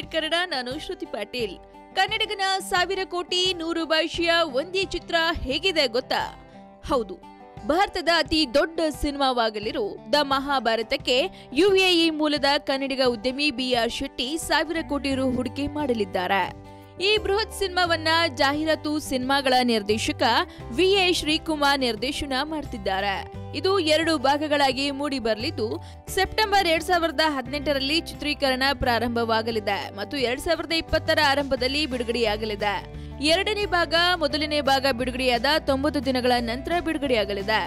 Beet Kannada. ನಾನು ಶ್ರುತಿ ಪಾಟೀಲ್. ಕನ್ನಡಿಗನ 1000 ಕೋಟಿ 100 ಭಾಷೆಯ ಒಂದೇ ಚಿತ್ರ ಹೇಗಿದೆ ಗೊತ್ತಾ? ಹೌದು, ಭಾರತದ ಅತಿ ದೊಡ್ಡ ಸಿನಿಮಾವಾಗಲಿರೋ ದ ಮಹಾಭಾರತಕ್ಕೆ UAE ಮೂಲದ ಕನ್ನಡಿಗ ಉದ್ಯಮಿ BR ಶೆಟ್ಟಿ 1000 ಕೋಟಿ ರು ಹೂಡಿಕೆ ಮಾಡಲಿದ್ದಾರೆ. ಈ ಬೃಹತ್ ಸಿನಿಮಾವನ್ನ ಜಾಹೀರಾತು ಸಿನಿಮಾಗಳ ನಿರ್ದೇಶಕ VA ಶ್ರೀಕುಮಾರ್ ನಿರ್ದೇಶನ ಮಾಡ್ತಿದ್ದಾರೆ. ಇದು 2 ಭಾಗಗಳಾಗಿ ಮೂಡಿ ಬರಲಿದ್ದು ಸೆಪ್ಟೆಂಬರ್ 2018ರಲ್ಲಿ ಚಿತ್ರೀಕರಣ ಪ್ರಾರಂಭವಾಗಲಿದೆ ಮತ್ತು 2020ರ ಆರಂಭದಲ್ಲಿ ಬಿಡುಗಡೆಯಾಗಲಿದೆ. ಎರಡನೇ ಭಾಗ ಮೊದಲನೇ ಭಾಗ ಬಿಡುಗಡೆಯಾದ 90 ದಿನಗಳ ನಂತರ ಬಿಡುಗಡೆಯಾಗಲಿದೆ.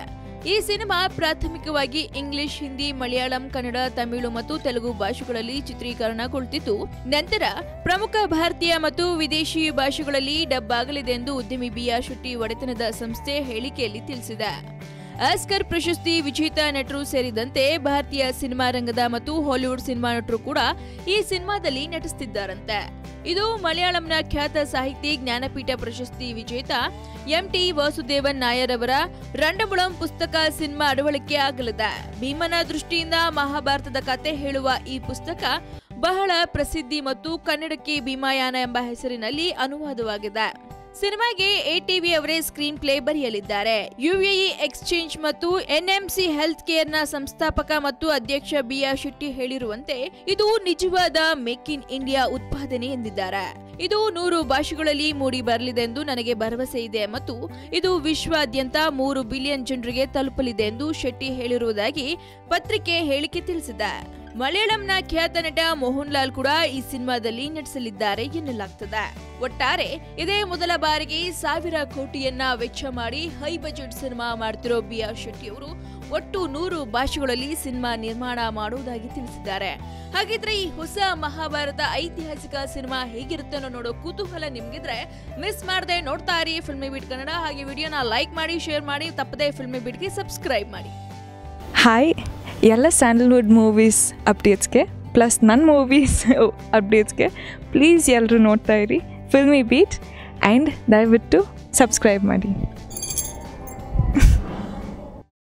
ಈ ಸಿನಿಮಾ ಪ್ರಾಥಮಿಕವಾಗಿ ಇಂಗ್ಲಿಷ್, ಹಿಂದಿ, ಮಲಯಾಳಂ, ಕನ್ನಡ, ತಮಿಳು ಮತ್ತು ತೆಲುಗು ಭಾಷೆಗಳಲ್ಲಿ ಚಿತ್ರೀಕರಣಗೊಳ್ಳುತ್ತಿದ್ದು ನಂತರ ಪ್ರಮುಖ ಭಾರತೀಯ ಮತ್ತು ವಿದೇಶಿ ಭಾಷೆಗಳಲ್ಲಿ ಡಬ್ ಆಗಲಿದೆ ಎಂದು ಉದ್ಯಮಿ BR ಶೆಟ್ಟಿ ಒಡೆತನದ ಸಂಸ್ಥೆ ಹೇಳಿಕೆಯಲ್ಲಿ ತಿಳಿಸಿದೆ. ಆಸ್ಕರ್ ಪ್ರಶಸ್ತಿ ವಿಜೇತ ನಟರು ಸೇರಿದಂತೆ ಭಾರತೀಯ ಸಿನಿಮಾ ರಂಗದ ಮತ್ತು ಹಾಲಿವುಡ್ ಸಿನಿಮಾ ನಟರು ಕೂಡ ಈ ಸಿನಿಮಾದಲ್ಲಿ ನಟಿಸುತ್ತಿದ್ದಾರಂತೆ. ಇದು ಮಲಯಾಳಂನ ಖ್ಯಾತ ಸಾಹಿತಿ ಜ್ಞಾನಪೀಠ ಪ್ರಶಸ್ತಿ ವಿಜೇತ MT ವಾಸುದೇವನ್ ನಾಯರ್ ಅವರ ರಂಡಮುಳಂ ಪುಸ್ತಕ ಸಿನಿಮಾ ಅಳವಡಿಕೆ ಆಗಲಿದೆ. ಭೀಮನ ದೃಷ್ಟಿಯಿಂದ ಮಹಾಭಾರತದ ಕತೆ ಹೇಳುವ ಈ ಪುಸ್ತಕ ಬಹಳ ಪ್ರಸಿದ್ಧಿ ಮತ್ತು ಕನ್ನಡಕ್ಕೆ ಭೀಮಯಾನ ಎಂಬ ಹೆಸರಿನಲ್ಲಿ ಅನುವಾದವಾಗಿದೆ. ಸಿನಿಮಾಗೆ ATV ಅವರೇ ಸ್ಕ್ರೀನ್ ಪ್ಲೇ ಬರೆಯಲಿದ್ದಾರೆ. UAE ಎಕ್ಸ್ಚೇಂಜ್ ಮತ್ತು NMC ಹೆಲ್ತ್ ಕೇರ್ನ ಸಂಸ್ಥಾಪಕ ಮತ್ತು ಅಧ್ಯಕ್ಷ BR ಶೆಟ್ಟಿ ಹೇಳಿರುವಂತೆ ಇದು ನಿಜವಾದ ಮೇಕ್ ಇನ್ ಇಂಡಿಯಾ ಉತ್ಪಾದನೆ ಎಂದಿದ್ದಾರೆ. ಇದು 100 ಭಾಷೆಗಳಲ್ಲಿ ಮೂಡಿ ಬರಲಿದೆ ಎಂದು ನನಗೆ ಭರವಸೆ ಇದೆ ಮತ್ತು ಇದು ವಿಶ್ವಾದ್ಯಂತ 3 ಬಿಲಿಯನ್ ಜನರಿಗೆ ತಲುಪಲಿದೆ ಎಂದು ಶೆಟ್ಟಿ ಹೇಳಿರುವುದಾಗಿ ಪತ್ರಿಕೆ ಹೇಳಿಕೆ ತಿಳಿಸಿದೆ. ಮಲಯಾಳಂನ ಖ್ಯಾತ ನಟ ಮೋಹನ್ ಲಾಲ್ ಕೂಡ ಈ ಸಿನಿಮಾದಲ್ಲಿ ನಟಿಸಲಿದ್ದಾರೆ ಎನ್ನಲಾಗ್ತದೆ. ಒಟ್ಟಾರೆ ಇದೇ ಮೊದಲ ಬಾರಿಗೆ 1000 ಕೋಟಿಯನ್ನ ವೆಚ್ಚ ಮಾಡಿ ಹೈ ಬಜೆಟ್ ಸಿನಿಮಾ ಮಾಡ್ತಿರೋ BR ಶೆಟ್ಟಿ ಅವರು ಒಟ್ಟು 100 ಭಾಷೆಗಳಲ್ಲಿ ಸಿನಿಮಾ ನಿರ್ಮಾಣ ಮಾಡುವುದಾಗಿ ತಿಳಿಸಿದ್ದಾರೆ. ಹಾಗಿದ್ರೆ ಈ ಹೊಸ ಮಹಾಭಾರತ ಐತಿಹಾಸಿಕ ಸಿನಿಮಾ ಹೇಗಿರುತ್ತೆ ನೋಡೋ ಕುತೂಹಲ ನಿಮ್ಗಿದ್ರೆ ಮಿಸ್ ಮಾಡದೆ ನೋಡ್ತಾ ಇರಿ ಫಿಲ್ಮಿ ಬೀಟ್ ಕನ್ನಡ. ಹಾಗೆ ವಿಡಿಯೋನ ಲೈಕ್ ಮಾಡಿ, ಶೇರ್ ಮಾಡಿ, ತಪ್ಪದೆ ಫಿಲ್ಮಿ ಬೀಟ್ಗೆ ಸಬ್ಸ್ಕ್ರೈಬ್ ಮಾಡಿ. ಹಾಯ್, ಎಲ್ಲ ಸ್ಯಾಂಡಲ್ವುಡ್ ಮೂವೀಸ್ ಅಪ್ಡೇಟ್ಸ್ಗೆ ಪ್ಲಸ್ ನನ್ನ ಮೂವೀಸ್ ಅಪ್ಡೇಟ್ಸ್ಗೆ ಪ್ಲೀಸ್ ಎಲ್ಲರೂ ನೋಡ್ತಾ ಇರಿ ಫಿಲ್ಮಿ ಬೀಟ್ ಆ್ಯಂಡ್ ದಯವಿಟ್ಟು ಸಬ್ಸ್ಕ್ರೈಬ್ ಮಾಡಿ.